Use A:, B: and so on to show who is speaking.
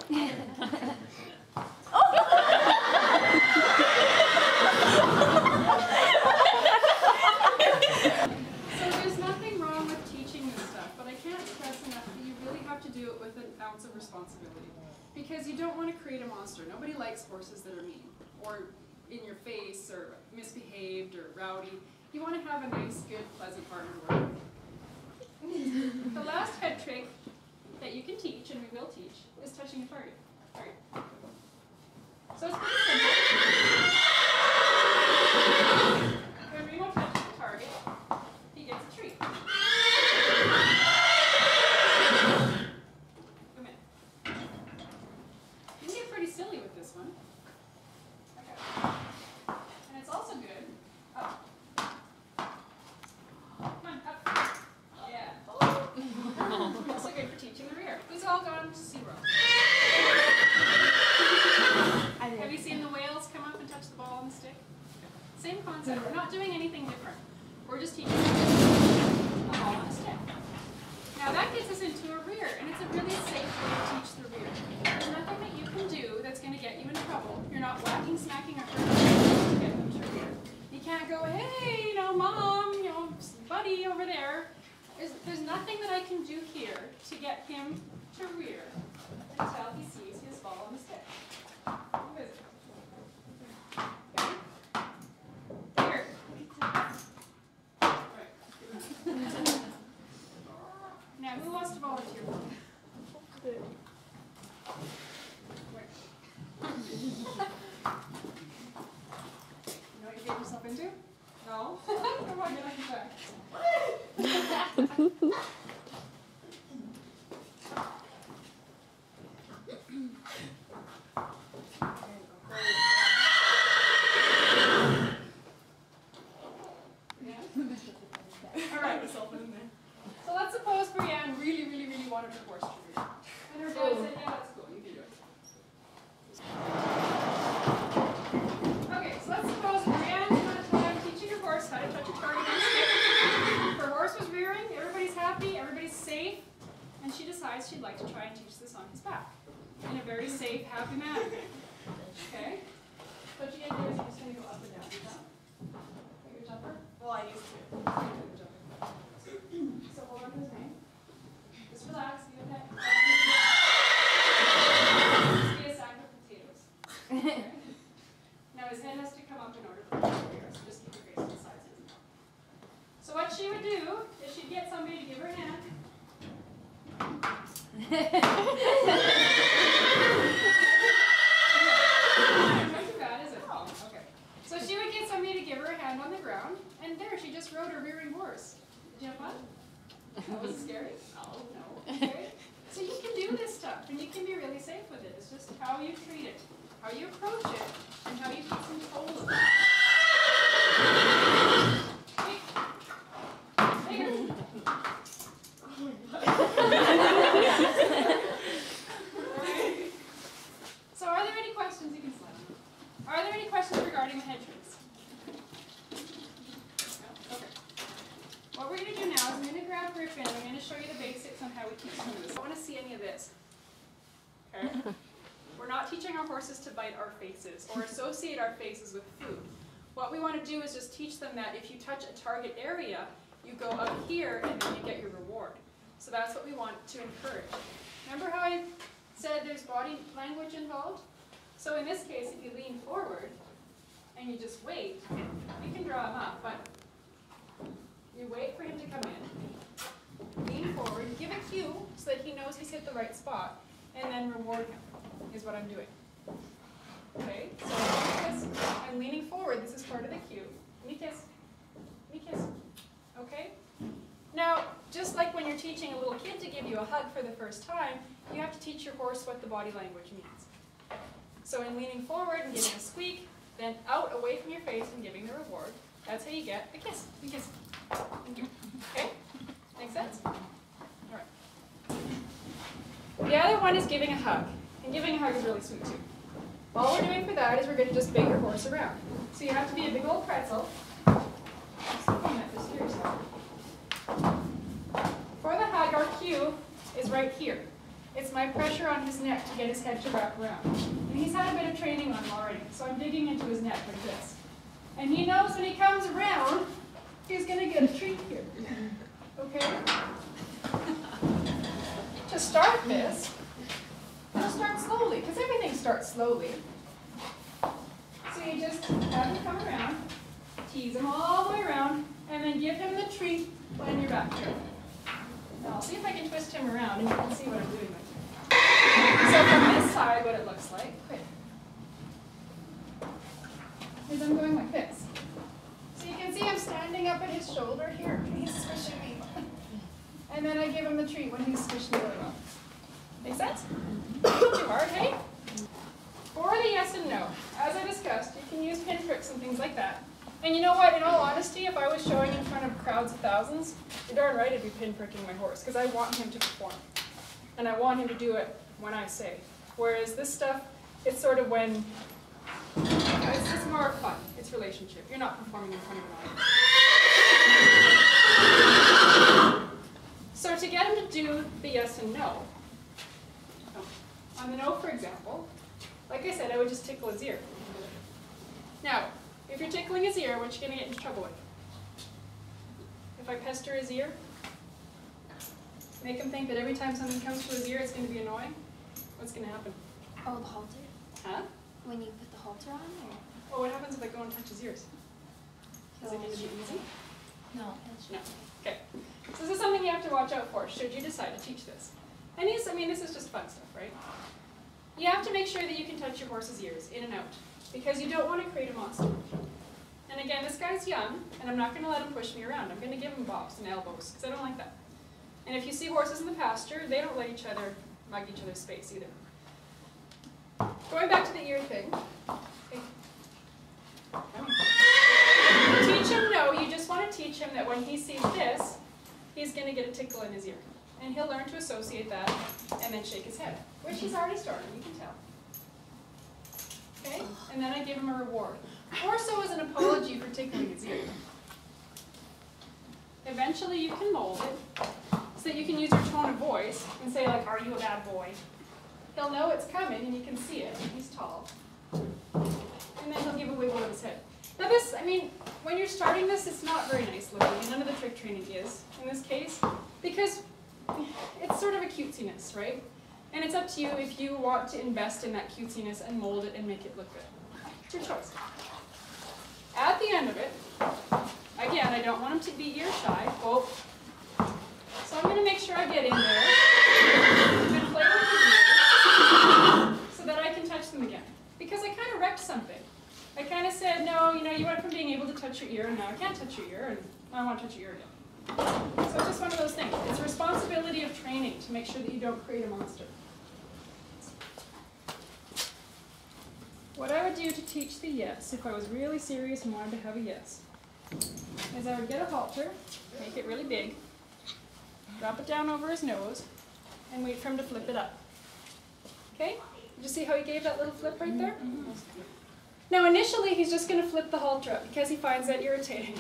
A: there's nothing wrong with teaching this stuff, but I can't stress enough that you really have to do it with an ounce of responsibility. Because you don't want to create a monster. Nobody likes horses that are mean, or in your face, or misbehaved, or rowdy. You want to have a nice, good, pleasant partner to work with. The last head trick that you can teach, and we will teach, is touching a target. Alright. So it's pretty simple. When Remo touches the target, he gets a treat. Come in. You can get pretty silly with this one. Okay. And it's also good. Up. Come on, up. Yeah. Also good for teaching the rear. Who's all gone to SeaWorld? Have you seen the whales come up and touch the ball on the stick? Same concept. We're not doing anything different. We're just teaching a ball on a stick. Now that gets us into a rear, and it's a really safe way to teach the rear. There's nothing that you can do that's going to get you in trouble. You're not whacking, smacking, or hurting to get them to rear. You can't go, hey, mom, buddy over there. There's nothing that I can do here to get him to rear until he sees his ball on the stick. Who is it? Here. Right. Now, who wants to volunteer? Where? You know what you get yourself into? No? Come on, get on your back. Alright, so let's suppose Brianne really, really, really wanted her horse to rear. And her dad said, yeah, that's cool, you can do it. Okay, so let's suppose Brianne spent time teaching her horse how to touch a target on a stick. Her horse was rearing, everybody's happy, everybody's safe, and she decides she'd like to try and teach this on his back in a very safe, happy manner. Okay? So what you're going to do is you're just going to go up and down. You jump? Are you a jumper? Well, I used to. So hold on to his name. Just relax. Be okay. Just be a sack of potatoes. Okay? Now his head has to come up in order for him to rear, so just keep your face to the sides of his mouth. So what she would do is she'd get somebody to give her a hand. Not too bad, is it? Oh, okay. So she would get somebody to give her a hand on the ground, and there she just rode a rearing horse. Did you have fun? Was it scary? Oh, no. Okay. So you can do this stuff, and you can be really safe with it. It's just how you treat it, how you approach it, and how you keep control of it. So are there any questions? You can slide. Are there any questions regarding the head tricks? No? Okay. What we're going to do now is I'm going to grab Griffin and I'm going to show you the basics on how we teach them this. I don't want to see any of this. Okay? We're not teaching our horses to bite our faces or associate our faces with food. What we want to do is just teach them that if you touch a target area, you go up here and then you get your reward. So that's what we want to encourage. Remember how I said there's body language involved? So in this case, if you lean forward and you just wait, you can draw him up, but you wait for him to come in, lean forward, give a cue so that he knows he's hit the right spot, and then reward him, is what I'm doing. Okay, so I'm leaning forward, this is part of the cue. Give me a kiss. Give me a kiss. Okay? Now, just like when you're teaching a little kid to give you a hug for the first time, you have to teach your horse what the body language means. So in leaning forward and giving a squeak, then out away from your face and giving the reward, that's how you get a kiss. A kiss. Okay? Make sense? Alright. The other one is giving a hug. And giving a hug is really sweet too. All we're doing for that is we're going to just bang your horse around. So you have to be a big old pretzel. Just looking at this here, so. For the hug, our cue is right here. It's my pressure on his neck to get his head to wrap around. And he's had a bit of training on him already, so I'm digging into his neck like this. And he knows when he comes around, he's going to get a treat here. Okay? To start this, it'll start slowly, because everything starts slowly. So you just have him come around, tease him all the way around, and then give him the treat when you're back here. Now I'll see if I can twist him around and you can see what I'm doing with him. So from this side, what it looks like, is I'm going like this. So you can see I'm standing up at his shoulder here, and he's squishing me. And then I give him the treat when he's squished really well. Make sense? Not too hard, hey? For the yes and no, as I discussed, you can use pinpricks and things like that. And you know what, in all honesty, if I was showing in front of crowds of thousands, you're darn right I'd be pinpricking my horse, because I want him to perform. And I want him to do it when I say. Whereas this stuff, it's sort of when, it's just more fun. It's relationship. You're not performing in front of an audience. So to get him to do the yes and no, on the no, for example, like I said, I would just tickle his ear. Now, if you're tickling his ear, what you're going to get into trouble with? If I pester his ear, make him think that every time something comes to his ear, it's going to be annoying, what's going to happen?
B: Oh, the halter?
A: Huh?
B: When you put the halter on? Or?
A: Well, what happens if I go and touch his ears? Is it going to be easy?
B: No.
A: No. Okay. So this is something you have to watch out for, should you decide to teach this. And this is just fun stuff, right? You have to make sure that you can touch your horse's ears, in and out, because you don't want to create a monster. And again, this guy's young, and I'm not going to let him push me around. I'm going to give him bops and elbows, because I don't like that. And if you see horses in the pasture, they don't let each other mug each other's space either. Going back to the ear thing. Okay. Teach him no, you just want to teach him that when he sees this, he's going to get a tickle in his ear. And he'll learn to associate that and then shake his head, which he's already started, you can tell. Okay? And then I give him a reward. More so as an apology for tickling his ear. Eventually you can mold it so that you can use your tone of voice and say like, are you a bad boy? He'll know it's coming and you can see it. He's tall. And then he'll give a wiggle of his head. Now this, when you're starting this, it's not very nice looking. None of the trick training is, in this case, because it's sort of a cutesiness, right? And it's up to you if you want to invest in that cutesiness and mold it and make it look good. It's your choice. At the end of it, again, I don't want him to be ear shy. Oh. So I'm going to make sure I get in there and play with his ears so that I can touch them again. Because I kind of wrecked something. I kind of said, no, you went from being able to touch your ear, and now I can't touch your ear, and I want to touch your ear again. So it's just one of those things. It's a responsibility of training to make sure that you don't create a monster. What I would do to teach the yes, if I was really serious and wanted to have a yes, is I would get a halter, make it really big, drop it down over his nose, and wait for him to flip it up. Okay? Did you see how he gave that little flip right there? Now initially he's just going to flip the halter up because he finds that irritating.